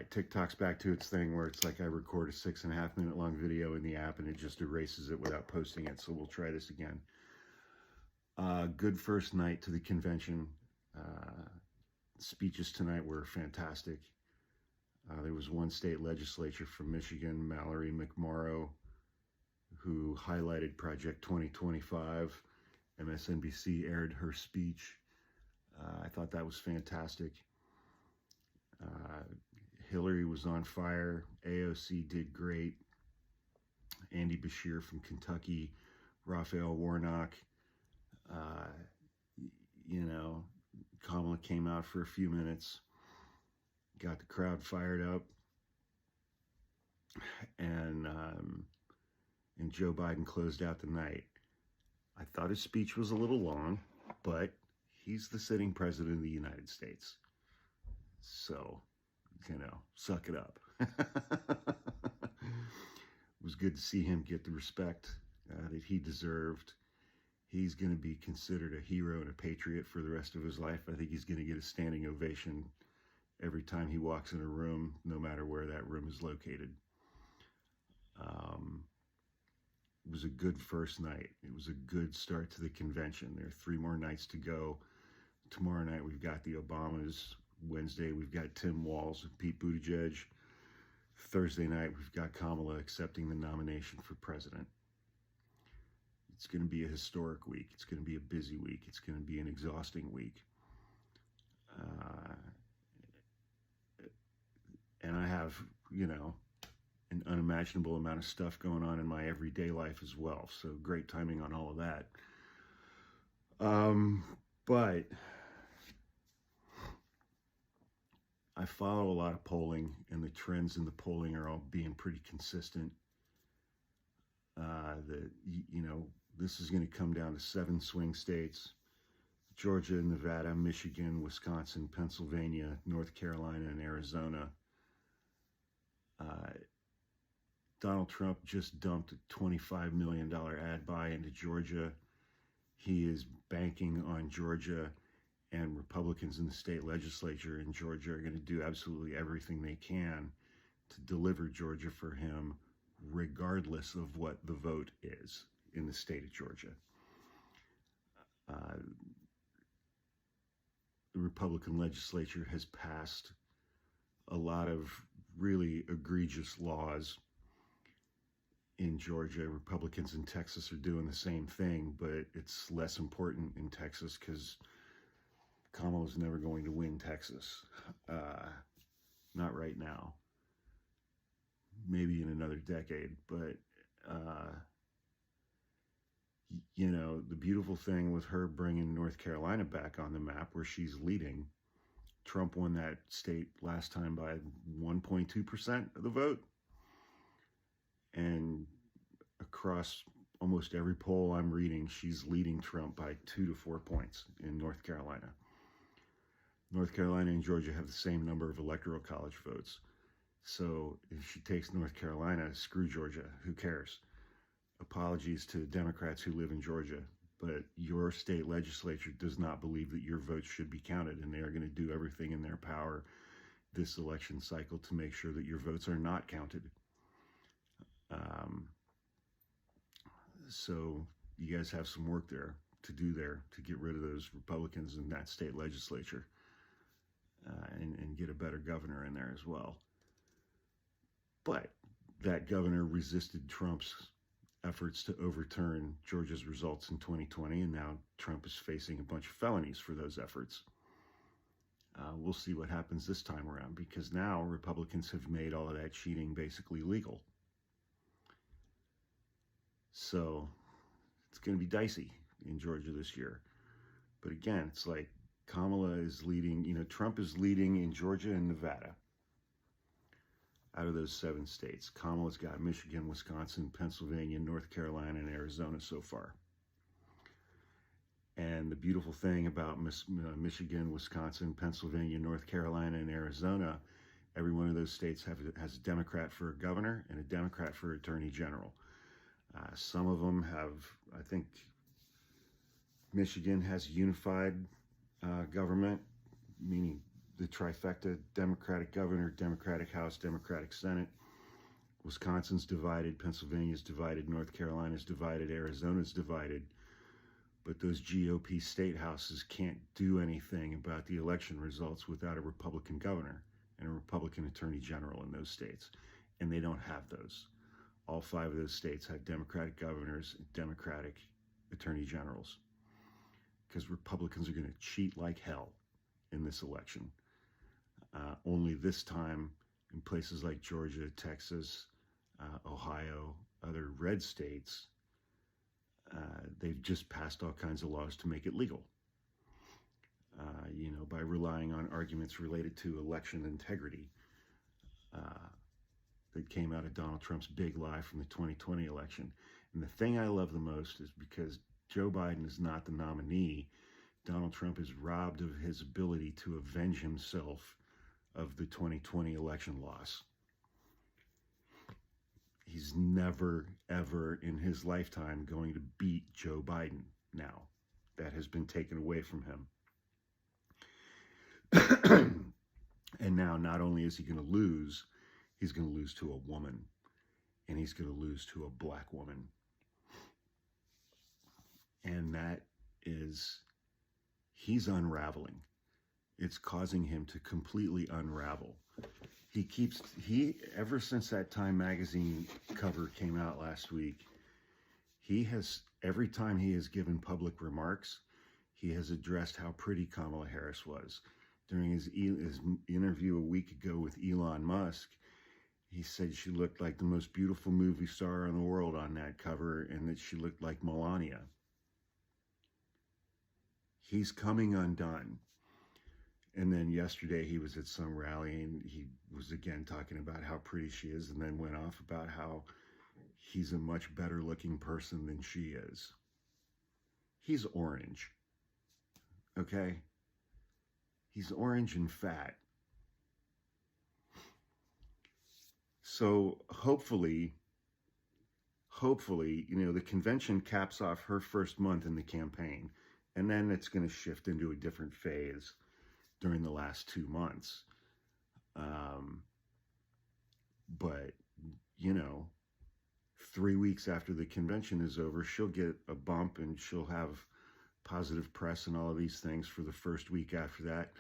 right, TikTok's back to its thing where it's like I record a 6.5 minute long video in the app and it just erases it without posting it. So we'll try this again. Good first night to the convention. Speeches tonight were fantastic. There was one state legislature from Michigan, Mallory McMorrow, who highlighted Project 2025. MSNBC aired her speech. I thought that was fantastic. Hillary was on fire. AOC did great. Andy Beshear from Kentucky, Raphael Warnock. Kamala came out for a few minutes, got the crowd fired up, and Joe Biden closed out the night. I thought his speech was a little long, but he's the sitting president of the United States. So, suck it up. It was good to see him get the respect that he deserved. He's going to be considered a hero and a patriot for the rest of his life. I think he's going to get a standing ovation every time he walks in a room, no matter where that room is located. It was a good first night. It was a good start to the convention. There are 3 more nights to go. Tomorrow night, we've got the Obamas. Wednesday, we've got Tim Walz and Pete Buttigieg. Thursday night, we've got Kamala accepting the nomination for president. It's going to be a historic week. It's going to be a busy week. It's going to be an exhausting week. And I have, an unimaginable amount of stuff going on in my everyday life as well. So great timing on all of that. But I follow a lot of polling, and the trends in the polling are all being pretty consistent. This is going to come down to 7 swing states: Georgia, Nevada, Michigan, Wisconsin, Pennsylvania, North Carolina, and Arizona. Donald Trump just dumped a $25 million ad buy into Georgia. He is banking on Georgia, and Republicans in the state legislature in Georgia are going to do absolutely everything they can to deliver Georgia for him, regardless of what the vote is in the state of Georgia. The Republican legislature has passed a lot of really egregious laws in Georgia. Republicans in Texas are doing the same thing, but it's less important in Texas because Kamala's never going to win Texas. Not right now. Maybe in another decade, but the beautiful thing with her bringing North Carolina back on the map where she's leading, Trump won that state last time by 1.2% of the vote. And across almost every poll I'm reading, she's leading Trump by 2 to 4 points in North Carolina. North Carolina and Georgia have the same number of electoral college votes. So if she takes North Carolina, screw Georgia. Who cares? Apologies to Democrats who live in Georgia, but your state legislature does not believe that your votes should be counted, and they are going to do everything in their power this election cycle to make sure that your votes are not counted. So you guys have some work there to do there to get rid of those Republicans in that state legislature and get a better governor in there as well. But that governor resisted Trump's efforts to overturn Georgia's results in 2020, and now Trump is facing a bunch of felonies for those efforts. We'll see what happens this time around, because now Republicans have made all of that cheating basically legal. So it's going to be dicey in Georgia this year. But again, it's like Kamala is leading, Trump is leading in Georgia and Nevada. Out of those 7 states, Kamala's got Michigan, Wisconsin, Pennsylvania, North Carolina, and Arizona so far. And the beautiful thing about Michigan, Wisconsin, Pennsylvania, North Carolina, and Arizona, every one of those states has a Democrat for a governor and a Democrat for attorney general. Some of them have, I think, Michigan has unified government, meaning the trifecta: Democratic governor, Democratic House, Democratic Senate. Wisconsin's divided, Pennsylvania's divided, North Carolina's divided, Arizona's divided. But those GOP state houses can't do anything about the election results without a Republican governor and a Republican attorney general in those states. And they don't have those. All 5 of those states have Democratic governors and Democratic attorney generals, because Republicans are going to cheat like hell in this election. Only this time, in places like Georgia, Texas, Ohio, other red states, they've just passed all kinds of laws to make it legal. By relying on arguments related to election integrity that came out of Donald Trump's big lie from the 2020 election. And the thing I love the most is because Joe Biden is not the nominee, Donald Trump is robbed of his ability to avenge himself of the 2020 election loss. He's never, ever in his lifetime going to beat Joe Biden now. That has been taken away from him. And now not only is he going to lose, he's going to lose to a woman. And he's going to lose to a black woman. And that is, he's unraveling. It's causing him to completely unravel. Ever since that Time magazine cover came out last week, every time he has given public remarks, he has addressed how pretty Kamala Harris was. During his interview a week ago with Elon Musk, he said she looked like the most beautiful movie star in the world on that cover, and that she looked like Melania. He's coming undone. And then yesterday he was at some rally and he was again talking about how pretty she is, and then went off about how he's a much better looking person than she is. He's orange. Okay? He's orange and fat. So hopefully, the convention caps off her first month in the campaign, and then it's going to shift into a different phase during the last 2 months. But 3 weeks after the convention is over, she'll get a bump and she'll have positive press and all of these things for the first week after that.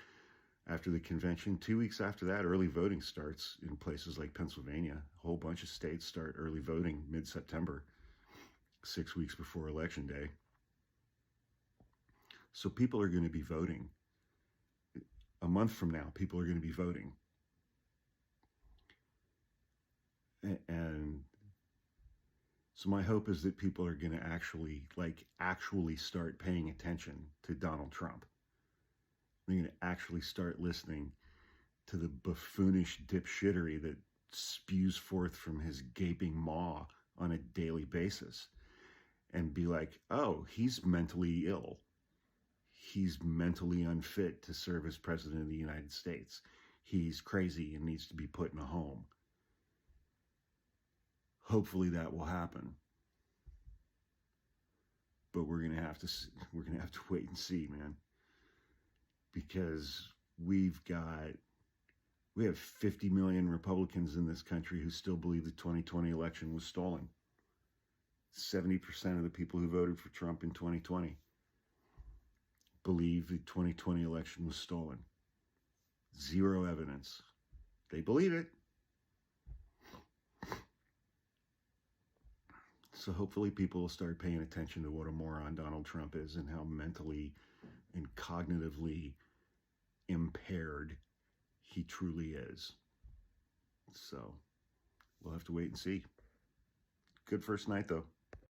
After the convention, 2 weeks after that, early voting starts in places like Pennsylvania. A whole bunch of states start early voting mid-September, 6 weeks before Election Day. So people are going to be voting. A month from now, people are going to be voting. And so my hope is that people are going to actually start paying attention to Donald Trump. They're going to actually start listening to the buffoonish dipshittery that spews forth from his gaping maw on a daily basis, and be like, oh, he's mentally ill. He's mentally unfit to serve as president of the United States. He's crazy and needs to be put in a home. Hopefully that will happen. But we're going to have to wait and see, man. Because we have 50 million Republicans in this country who still believe the 2020 election was stolen. 70% of the people who voted for Trump in 2020 believe the 2020 election was stolen. Zero evidence. They believe it. So hopefully people will start paying attention to what a moron Donald Trump is and how mentally and cognitively impaired he truly is. So we'll have to wait and see. Good first night, though.